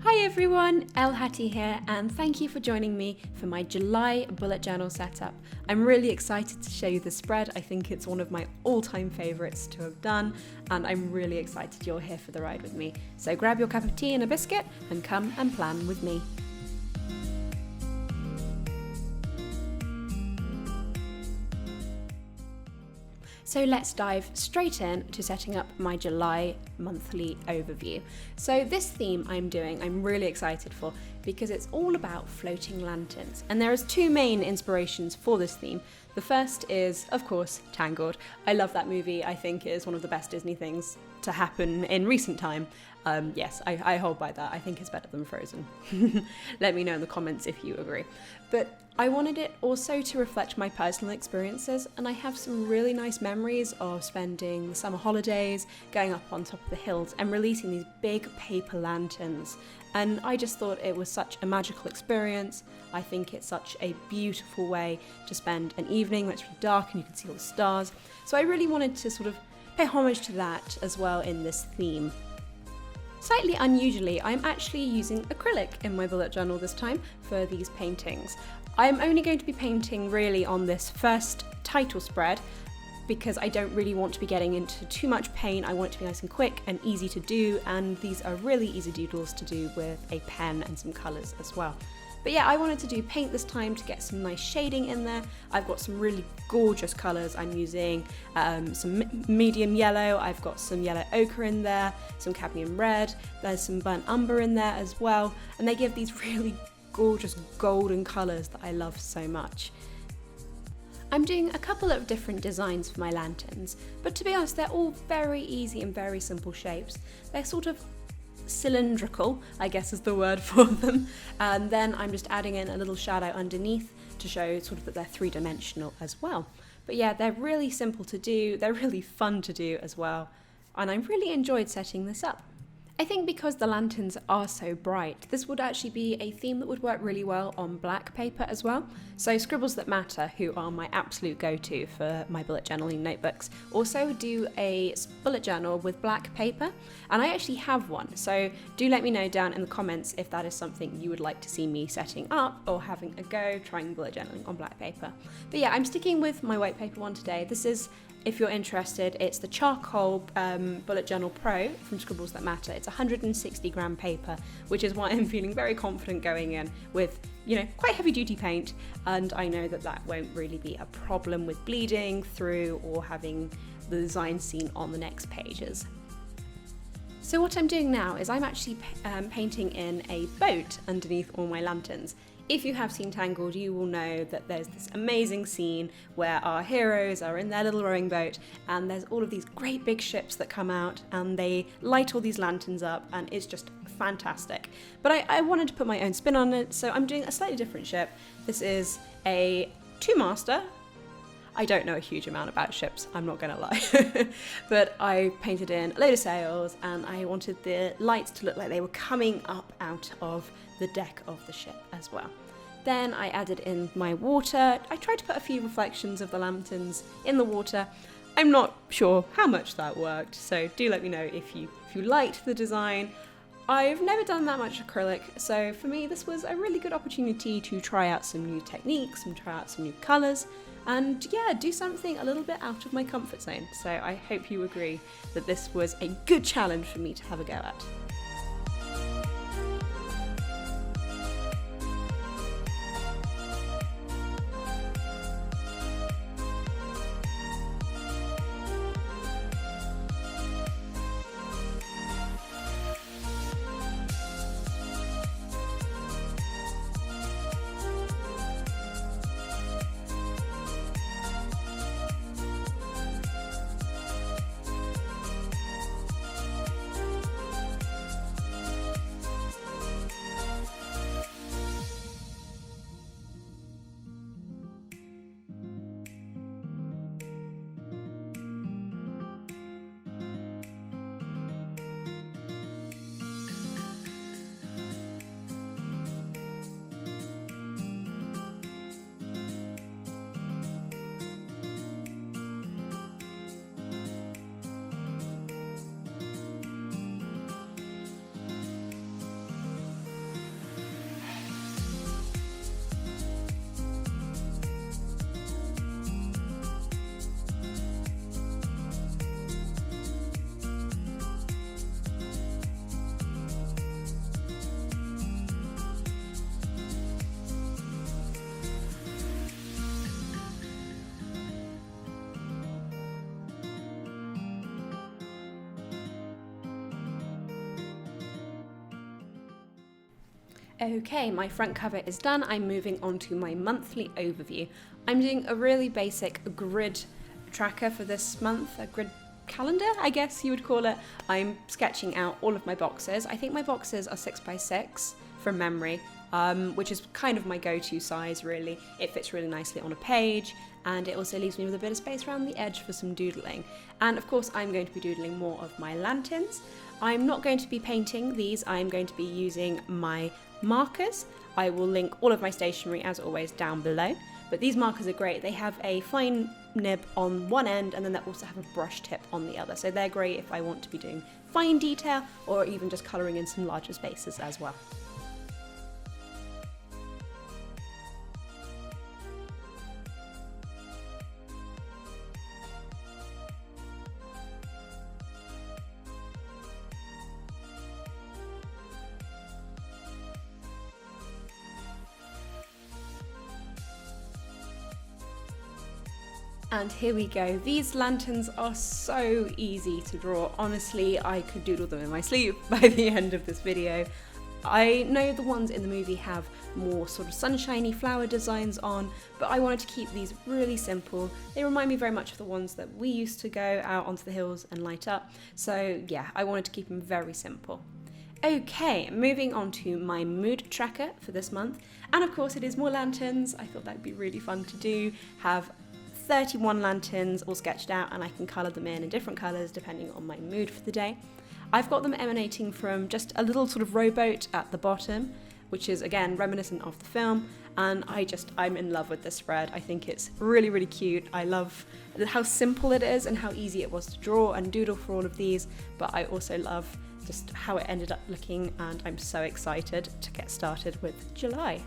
Hi everyone, ElleHattie here, and thank you for joining me for my July bullet journal setup. I'm really excited to show you the spread. I think it's one of my all-time favourites to have done, and I'm really excited you're here for the ride with me. So grab your cup of tea and a biscuit and come and plan with me. So let's dive straight in to setting up my July monthly overview. So this theme I'm really excited for because it's all about floating lanterns. And there is two main inspirations for this theme. The first is, of course, Tangled. I love that movie. I think it is one of the best Disney things to happen in recent time. Yes, I hold by that. I think it's better than Frozen. Let me know in the comments if you agree. But I wanted it also to reflect my personal experiences, and I have some really nice memories of spending the summer holidays, going up on top of the hills and releasing these big paper lanterns. And I just thought it was such a magical experience. I think it's such a beautiful way to spend an evening when it's really dark and you can see all the stars. So I really wanted to sort of pay homage to that as well in this theme. Slightly unusually, I'm actually using acrylic in my bullet journal this time for these paintings. I'm only going to be painting really on this first title spread because I don't really want to be getting into too much paint. I want it to be nice and quick and easy to do, and these are really easy doodles to do with a pen and some colours as well. But yeah, I wanted to do paint this time to get some nice shading in there. I've got some really gorgeous colours. I'm using some medium yellow, I've got some yellow ochre in there, some cadmium red, there's some burnt umber in there as well, and they give these really gorgeous golden colours that I love so much. I'm doing a couple of different designs for my lanterns, but to be honest, they're all very easy and very simple shapes. They're sort of cylindrical, I guess is the word for them, and then I'm just adding in a little shadow underneath to show sort of that they're three-dimensional as well. But yeah, they're really simple to do, they're really fun to do as well, and I really enjoyed setting this up. I think because the lanterns are so bright, this would actually be a theme that would work really well on black paper as well. So Scribbles That Matter, who are my absolute go-to for my bullet journaling notebooks, also do a bullet journal with black paper, and I actually have one. So do let me know down in the comments if that is something you would like to see me setting up or having a go trying bullet journaling on black paper. But yeah, I'm sticking with my white paper one today. This is, if you're interested, it's the Charcoal Bullet Journal Pro from Scribbles That Matter. It's 160 gram paper, which is why I'm feeling very confident going in with, quite heavy duty paint, and I know that that won't really be a problem with bleeding through or having the design seen on the next pages. So what I'm doing now is I'm actually painting in a boat underneath all my lanterns. If you have seen Tangled, you will know that there's this amazing scene where our heroes are in their little rowing boat and there's all of these great big ships that come out and they light all these lanterns up, and it's just fantastic. But I wanted to put my own spin on it, so I'm doing a slightly different ship. This is a two-master. I don't know a huge amount about ships, I'm not gonna lie, but I painted in a load of sails and I wanted the lights to look like they were coming up out of the deck of the ship as well. Then I added in my water. I tried to put a few reflections of the lanterns in the water. I'm not sure how much that worked, so do let me know if you liked the design. I've never done that much acrylic, so for me this was a really good opportunity to try out some new techniques and try out some new colours, and yeah, do something a little bit out of my comfort zone. So I hope you agree that this was a good challenge for me to have a go at. Okay, my front cover is done. I'm moving on to my monthly overview. I'm doing a really basic grid tracker for this month, a grid calendar, I guess you would call it. I'm sketching out all of my boxes. I think my boxes are 6x6 from memory, which is kind of my go-to size really. It fits really nicely on a page, and it also leaves me with a bit of space around the edge for some doodling. And of course I'm going to be doodling more of my lanterns. I'm not going to be painting these, I'm going to be using my markers. I will link all of my stationery as always down below, but these markers are great. They have a fine nib on one end and then they also have a brush tip on the other, so they're great if I want to be doing fine detail or even just colouring in some larger spaces as well. And here we go. These lanterns are so easy to draw. Honestly, I could doodle them in my sleep by the end of this video. I know the ones in the movie have more sort of sunshiny flower designs on, but I wanted to keep these really simple. They remind me very much of the ones that we used to go out onto the hills and light up. So yeah, I wanted to keep them very simple. Okay, moving on to my mood tracker for this month. And of course it is more lanterns. I thought that'd be really fun to do. Have 31 lanterns all sketched out, and I can colour them in different colours depending on my mood for the day. I've got them emanating from just a little sort of rowboat at the bottom, which is again reminiscent of the film, and I'm in love with this spread. I think it's really, really cute. I love how simple it is and how easy it was to draw and doodle for all of these, but I also love just how it ended up looking, and I'm so excited to get started with July.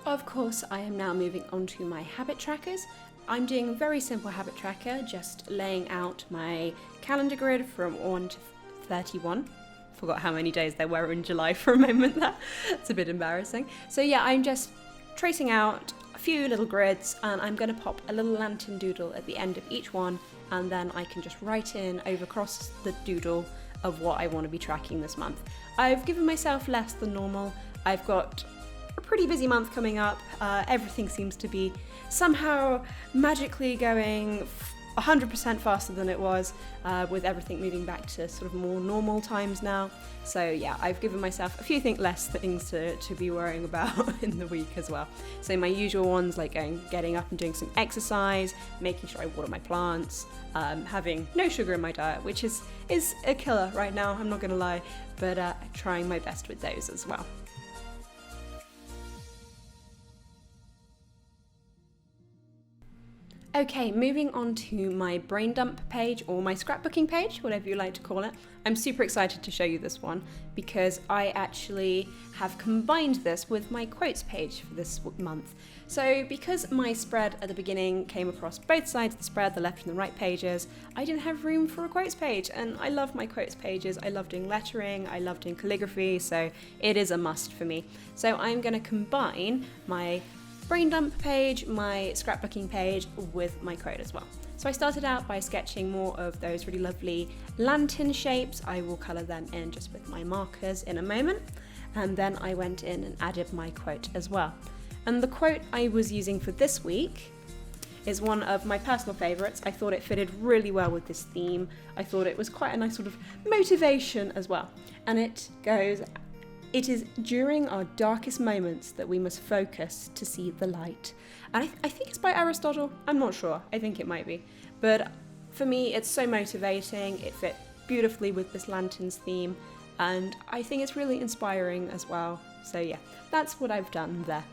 Of course, I am now moving on to my habit trackers. I'm doing a very simple habit tracker, just laying out my calendar grid from 1 to 31. Forgot how many days there were in July for a moment there. It's a bit embarrassing. So yeah, I'm just tracing out a few little grids, and I'm going to pop a little lantern doodle at the end of each one, and then I can just write in over across the doodle of what I want to be tracking this month. I've given myself less than normal. I've got a pretty busy month coming up. Everything seems to be somehow magically going 100% faster than it was, with everything moving back to sort of more normal times now. So yeah, I've given myself a few less things to be worrying about in the week as well. So my usual ones, like getting up and doing some exercise, making sure I water my plants, having no sugar in my diet, which is a killer right now, I'm not gonna lie, but trying my best with those as well. Okay, moving on to my brain dump page, or my scrapbooking page, whatever you like to call it. I'm super excited to show you this one because I actually have combined this with my quotes page for this month. So because my spread at the beginning came across both sides of the spread, the left and the right pages, I didn't have room for a quotes page, and I love my quotes pages. I love doing lettering, I love doing calligraphy, so it is a must for me. So I'm going to combine my brain dump page, my scrapbooking page with my quote as well. So I started out by sketching more of those really lovely lantern shapes. I will colour them in just with my markers in a moment, and then I went in and added my quote as well. And the quote I was using for this week is one of my personal favourites. I thought it fitted really well with this theme. I thought it was quite a nice sort of motivation as well. And it goes, "It is during our darkest moments that we must focus to see the light." And I think it's by Aristotle. I'm not sure. I think it might be. But for me, it's so motivating. It fit beautifully with this lanterns theme, and I think it's really inspiring as well. So yeah, that's what I've done there.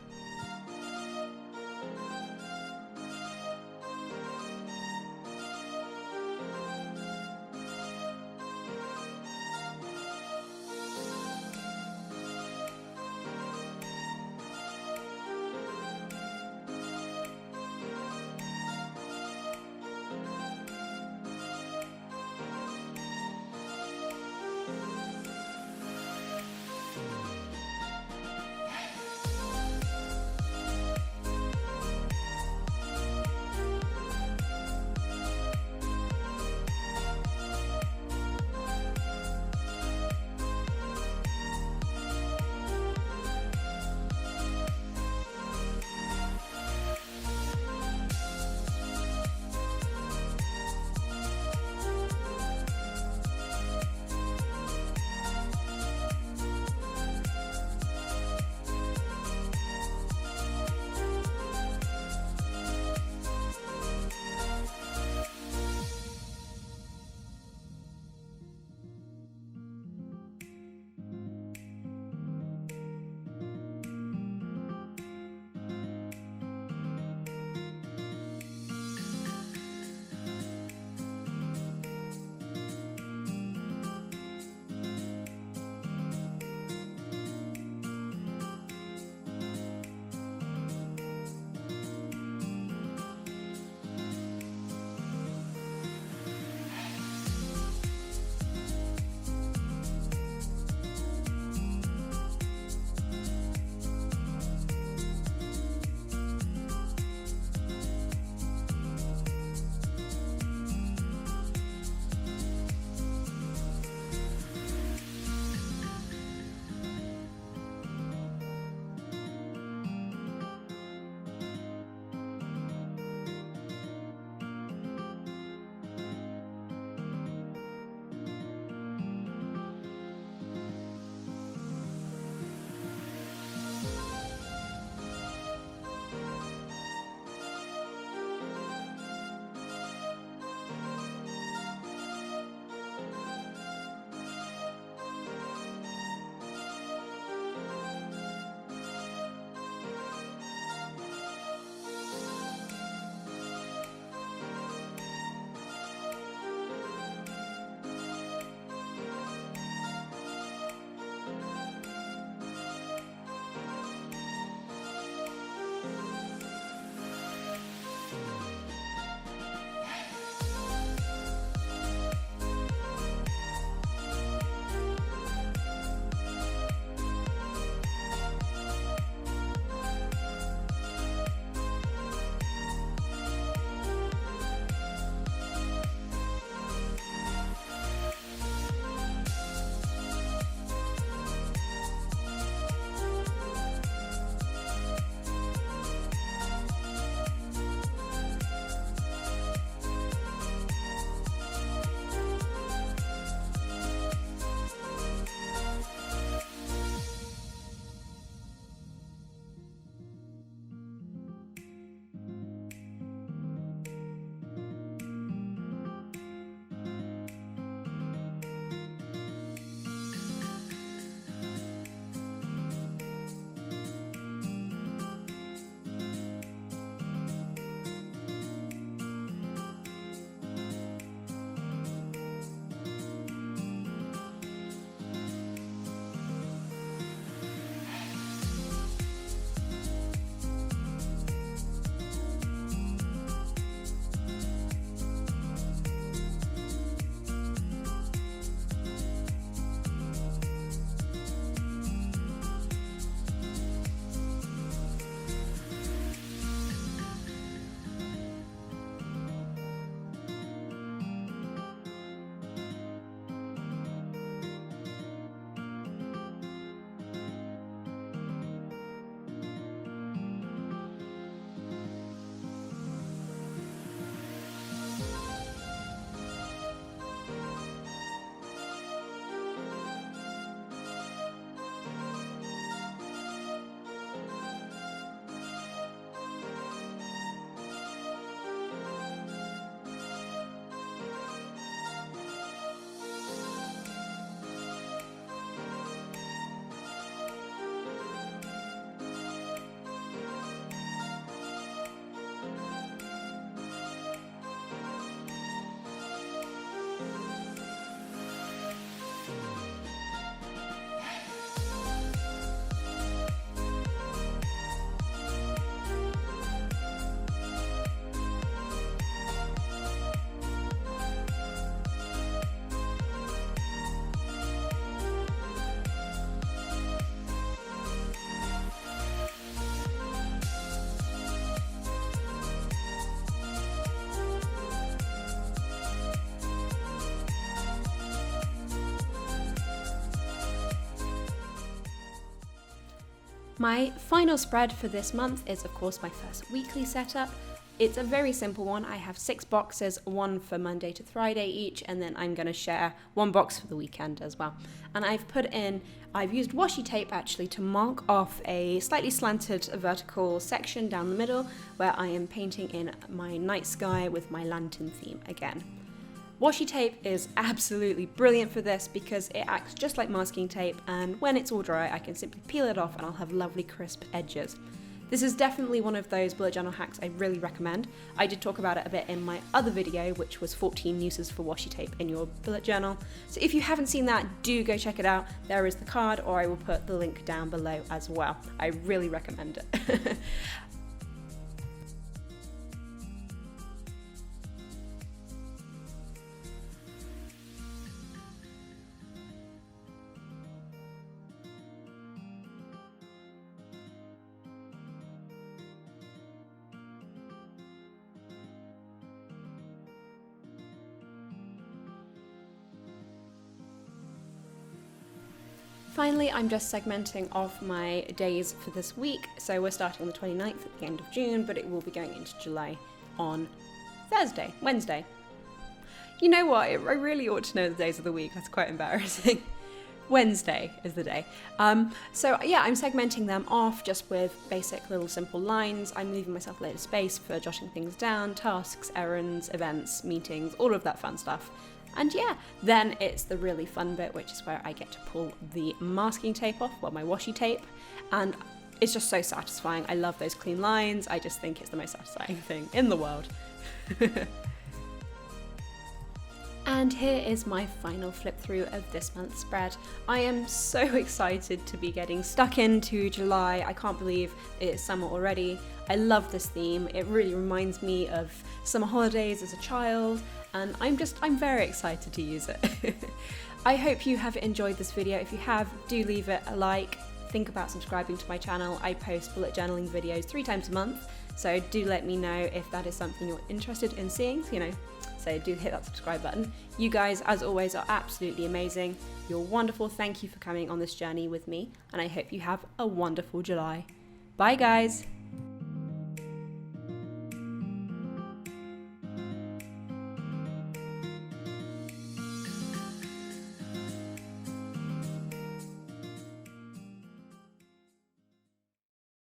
My final spread for this month is of course my first weekly setup. It's a very simple one. I have 6 boxes, one for Monday to Friday each, and then I'm going to share 1 box for the weekend as well. And I've used washi tape actually to mark off a slightly slanted vertical section down the middle where I am painting in my night sky with my lantern theme again. Washi tape is absolutely brilliant for this because it acts just like masking tape, and when it's all dry I can simply peel it off and I'll have lovely crisp edges. This is definitely one of those bullet journal hacks I really recommend. I did talk about it a bit in my other video, which was 14 uses for washi tape in your bullet journal. So if you haven't seen that, do go check it out. There is the card, or I will put the link down below as well. I really recommend it. Finally, I'm just segmenting off my days for this week. So we're starting on the 29th at the end of June, but it will be going into July on Wednesday. You know what? I really ought to know the days of the week. That's quite embarrassing. Wednesday is the day. So yeah, I'm segmenting them off just with basic little simple lines. I'm leaving myself a little space for jotting things down, tasks, errands, events, meetings, all of that fun stuff. And yeah, then it's the really fun bit, which is where I get to pull the masking tape off, well, my washi tape, and it's just so satisfying. I love those clean lines. I just think it's the most satisfying thing in the world. And here is my final flip through of this month's spread. I am so excited to be getting stuck into July. I can't believe it's summer already. I love this theme. It really reminds me of summer holidays as a child, and I'm very excited to use it. I hope you have enjoyed this video. If you have, do leave it a like. Think about subscribing to my channel. I post bullet journaling videos 3 times a month, so do let me know if that is something you're interested in seeing, so do hit that subscribe button. You guys, as always, are absolutely amazing. You're wonderful. Thank you for coming on this journey with me, and I hope you have a wonderful July. Bye guys!